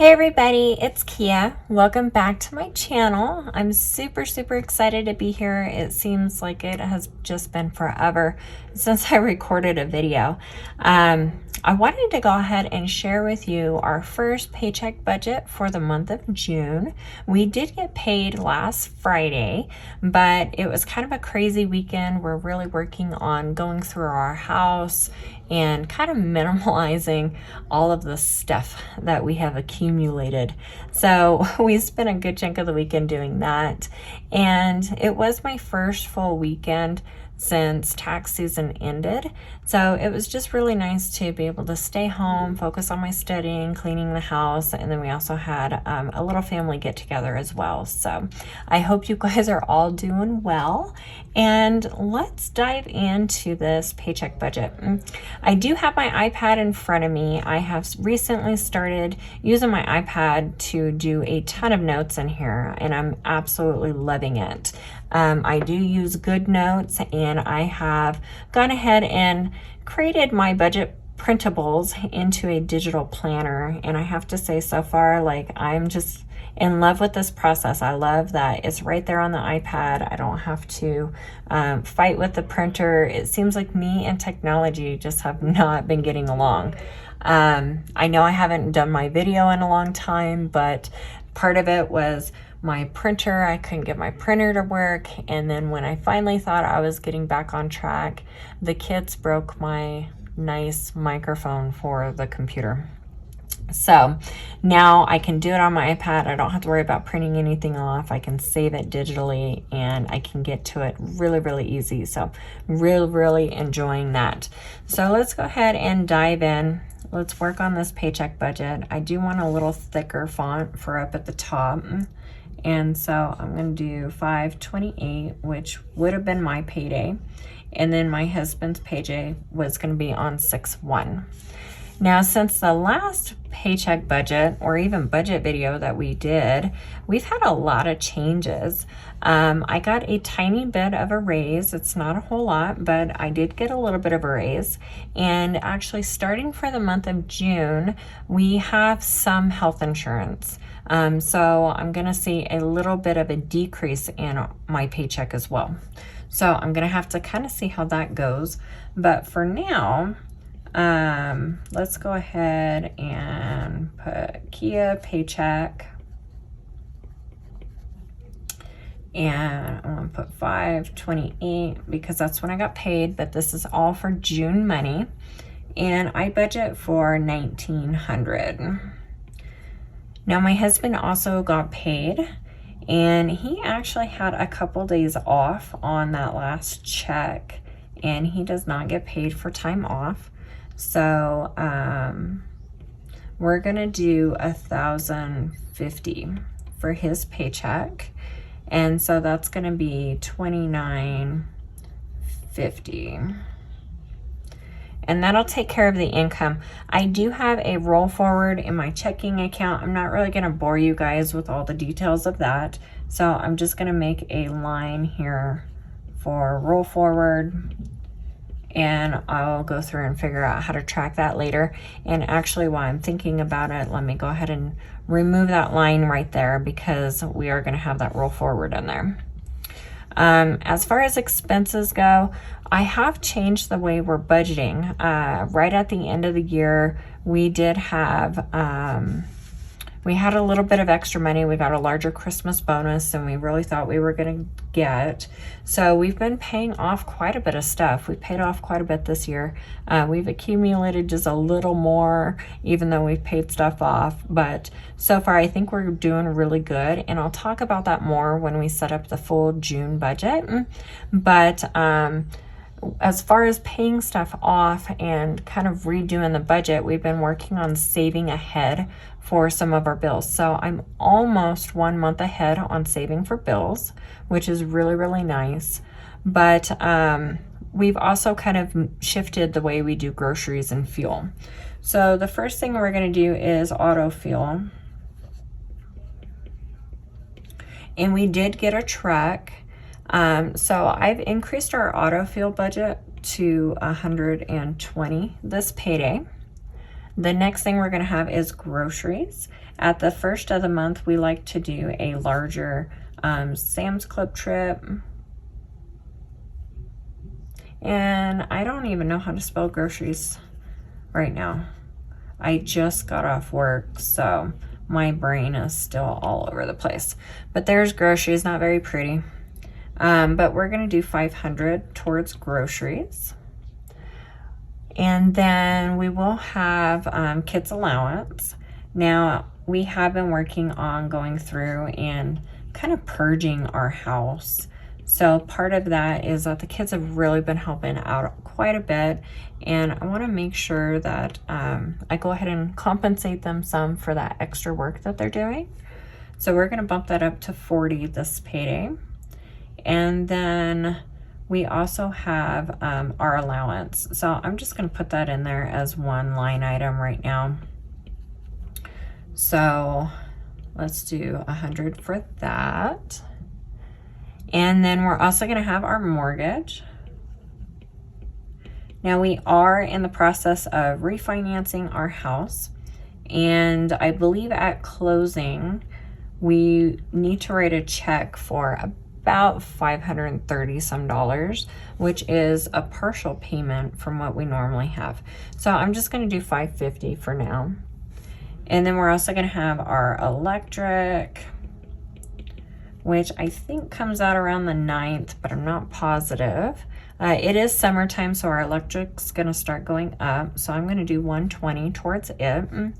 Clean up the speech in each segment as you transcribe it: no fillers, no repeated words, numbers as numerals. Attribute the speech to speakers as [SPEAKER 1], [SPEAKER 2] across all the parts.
[SPEAKER 1] Hey everybody, it's Kia. Welcome back to my channel. I'm super excited to be here. It seems like it has just been forever since I recorded a video. I wanted to go ahead and share with you our first paycheck budget for the month of June. We did get paid last Friday, but it was kind of a crazy weekend. We're really working on going through our house and kind of minimalizing all of the stuff that we have accumulated. So we spent a good chunk of the weekend doing that. And it was my first full weekend since tax season ended. So it was just really nice to be able to stay home, focus on my studying, cleaning the house, and then we also had a little family get together as well. So I hope you guys are all doing well. And let's dive into this paycheck budget. I do have my iPad in front of me. I have recently started using my iPad to do a ton of notes in here, and I'm absolutely loving it. I do use GoodNotes, and I have gone ahead and created my budget printables into a digital planner. And I have to say, so far, like, I'm just in love with this process. I love that it's right there on the iPad. I don't have to fight with the printer. It seems like me and technology just have not been getting along. I know I haven't done my video in a long time, but part of it was my printer. I couldn't get my printer to work. And then when I finally thought I was getting back on track, the kids broke my nice microphone for the computer. So now I can do it on my iPad. I don't have to worry about printing anything off. I can save it digitally and I can get to it really easy. So really enjoying that. So let's go ahead and dive in. Let's work on this paycheck budget. I do want a little thicker font for up at the top. And so I'm going to do 5/28, which would have been my payday. And then my husband's payday was going to be on 6/1. Now, since the last paycheck budget or even budget video that we did, we've had a lot of changes. I got a tiny bit of a raise. It's not a whole lot, but I did get a little bit of a raise. And actually, starting for the month of June, we have some health insurance. So I'm going to see a little bit of a decrease in my paycheck as well. So I'm going to have to kind of see how that goes. But for now, let's go ahead and put Kia paycheck. And I'm going to put 5/28 because that's when I got paid, but this is all for June money. And I budget for $1,900. Now, my husband also got paid, and he actually had a couple days off on that last check, and he does not get paid for time off. So we're gonna do $1,050 for his paycheck, and so that's gonna be $2,950. And that'll take care of the income. I do have a roll forward in my checking account. I'm not really gonna bore you guys with all the details of that. So I'm just gonna make a line here for roll forward, and I'll go through and figure out how to track that later. And actually, while I'm thinking about it, let me go ahead and remove that line right there because we are gonna have that roll forward in there. As far as expenses go, I have changed the way we're budgeting. Right at the end of the year, we did have, we had a little bit of extra money. We got a larger Christmas bonus than we really thought we were going to get. So we've been paying off quite a bit of stuff. We paid off quite a bit this year. We've accumulated just a little more, even though we've paid stuff off. But so far, I think we're doing really good. And I'll talk about that more when we set up the full June budget. But as far as paying stuff off and kind of redoing the budget, we've been working on saving ahead for some of our bills. So I'm almost 1 month ahead on saving for bills, which is really nice. But we've also kind of shifted the way we do groceries and fuel. So the first thing we're going to do is auto fuel. And we did get a truck. So I've increased our auto fuel budget to $120 this payday. The next thing we're going to have is groceries. At the first of the month, we like to do a larger Sam's Club trip. And I don't even know how to spell groceries right now. I just got off work, so my brain is still all over the place. But there's groceries, not very pretty. But we're going to do $500 towards groceries. And then we will have kids allowance. Now, we have been working on going through and kind of purging our house. So part of that is that the kids have really been helping out quite a bit. And I want to make sure that I go ahead and compensate them some for that extra work that they're doing. So we're going to bump that up to 40 this payday. And then we also have our allowance. So I'm just going to put that in there as one line item right now. So let's do 100 for that. And then we're also going to have our mortgage. Now we are in the process of refinancing our house. And I believe at closing, we need to write a check for about $530 some, which is a partial payment from what we normally have. So I'm just going to do $550 for now. And then we're also going to have our electric, which I think comes out around the 9th, but I'm not positive. It is summertime, so our electric's going to start going up. So I'm going to do $120 towards it. And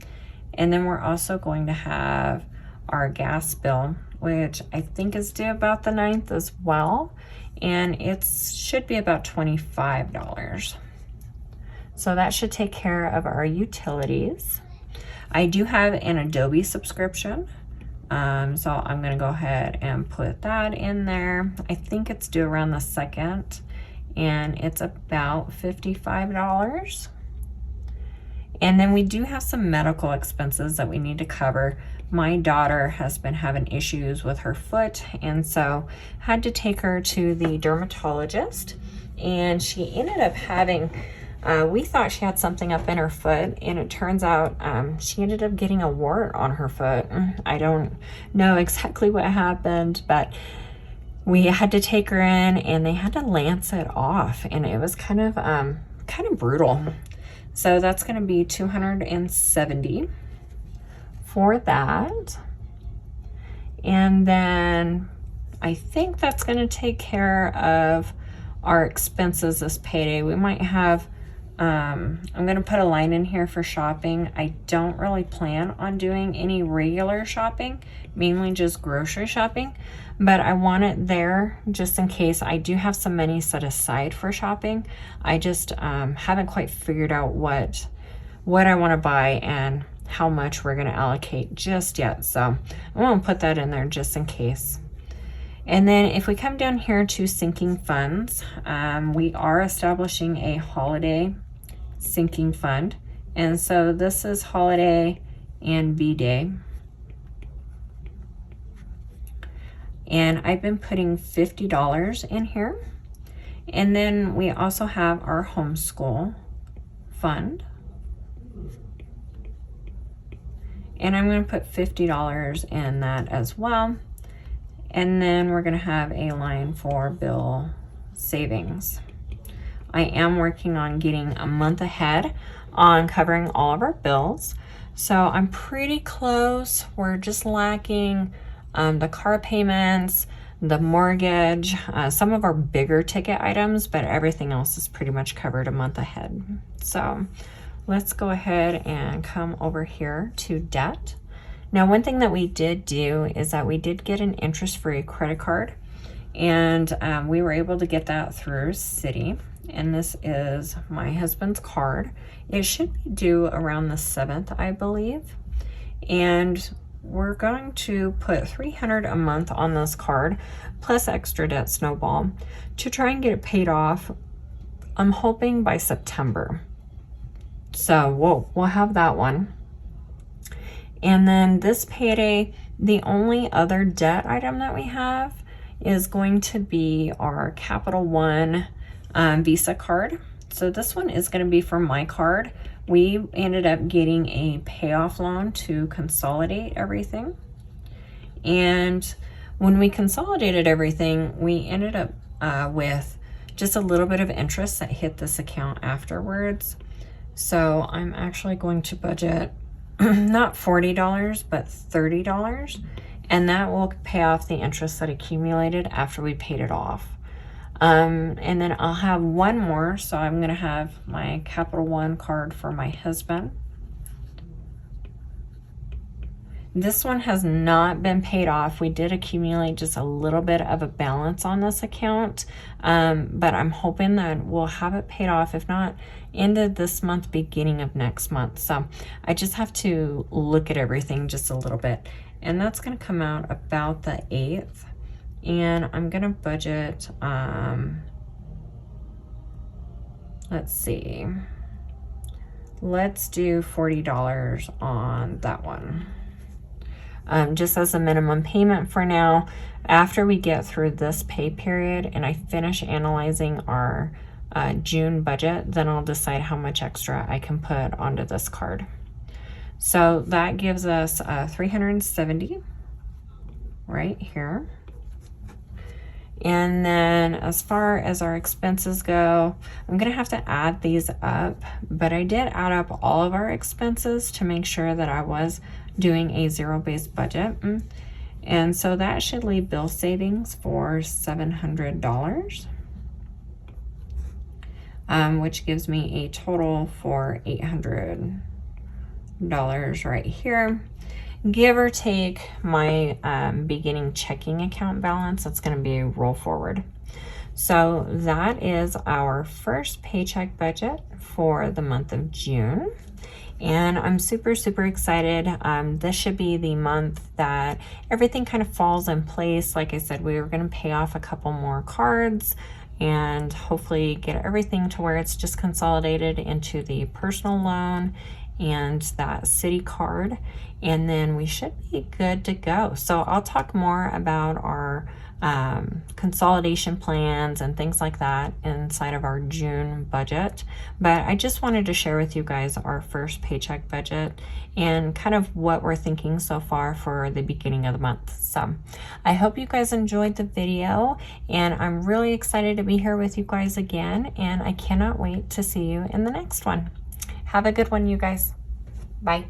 [SPEAKER 1] then we're also going to have our gas bill, which I think is due about the 9th as well. And it should be about $25. So that should take care of our utilities. I do have an Adobe subscription. So I'm going to go ahead and put that in there. I think it's due around the 2nd, and it's about $55. And then we do have some medical expenses that we need to cover. My daughter has been having issues with her foot, and so had to take her to the dermatologist, and she ended up having, we thought she had something up in her foot, and it turns out she ended up getting a wart on her foot. I don't know exactly what happened, but we had to take her in, and they had to lance it off, and it was kind of brutal. So that's going to be $270 for that. And then I think that's going to take care of our expenses this payday. We might have, I'm going to put a line in here for shopping. I don't really plan on doing any regular shopping, mainly just grocery shopping, but I want it there just in case. I do have some money set aside for shopping. I just haven't quite figured out what I want to buy and how much we're going to allocate just yet. So I want to put that in there just in case. And then if we come down here to sinking funds, we are establishing a holiday sinking fund. And so this is holiday and B-Day. And I've been putting $50 in here. And then we also have our homeschool fund. And I'm going to put $50 in that as well. And then we're going to have a line for bill savings. I am working on getting a month ahead on covering all of our bills. So I'm pretty close. We're just lacking the car payments, the mortgage, some of our bigger ticket items, but everything else is pretty much covered a month ahead. So let's go ahead and come over here to debt. Now, one thing that we did do is that we did get an interest-free credit card, and we were able to get that through Citi. And this is my husband's card. It should be due around the 7th, I believe. And we're going to put $300 a month on this card, plus extra debt snowball, to try and get it paid off. I'm hoping by September. So we'll have that one. And then this payday, the only other debt item that we have is going to be our Capital One Visa card. So this one is going to be for my card, we ended up getting a payoff loan to consolidate everything. And when we consolidated everything, we ended up with just a little bit of interest that hit this account afterwards. So I'm actually going to budget not $40, but $30. And that will pay off the interest that accumulated after we paid it off. And then I'll have one more. So I'm going to have my Capital One card for my husband. This one has not been paid off. We did accumulate just a little bit of a balance on this account, but I'm hoping that we'll have it paid off. If not, end of this month, beginning of next month. So I just have to look at everything just a little bit. And that's going to come out about the 8th. And I'm going to budget, let's see. Let's do $40 on that one. Just as a minimum payment for now. After we get through this pay period and I finish analyzing our June budget, then I'll decide how much extra I can put onto this card. So that gives us $370 right here. And then as far as our expenses go, I'm going to have to add these up, but I did add up all of our expenses to make sure that I was doing a zero-based budget. And so that should leave bill savings for $700, which gives me a total for $800 right here. Give or take my beginning checking account balance, that's going to be a roll forward. So that is our first paycheck budget for the month of June. And I'm super, super excited. This should be the month that everything kind of falls in place. Like I said, we were going to pay off a couple more cards and hopefully get everything to where it's just consolidated into the personal loan and that city card, and then we should be good to go. So I'll talk more about our consolidation plans and things like that inside of our June budget, but I just wanted to share with you guys our first paycheck budget and kind of what we're thinking so far for the beginning of the month. So I hope you guys enjoyed the video, and I'm really excited to be here with you guys again, and I cannot wait to see you in the next one. Have a good one, you guys. Bye.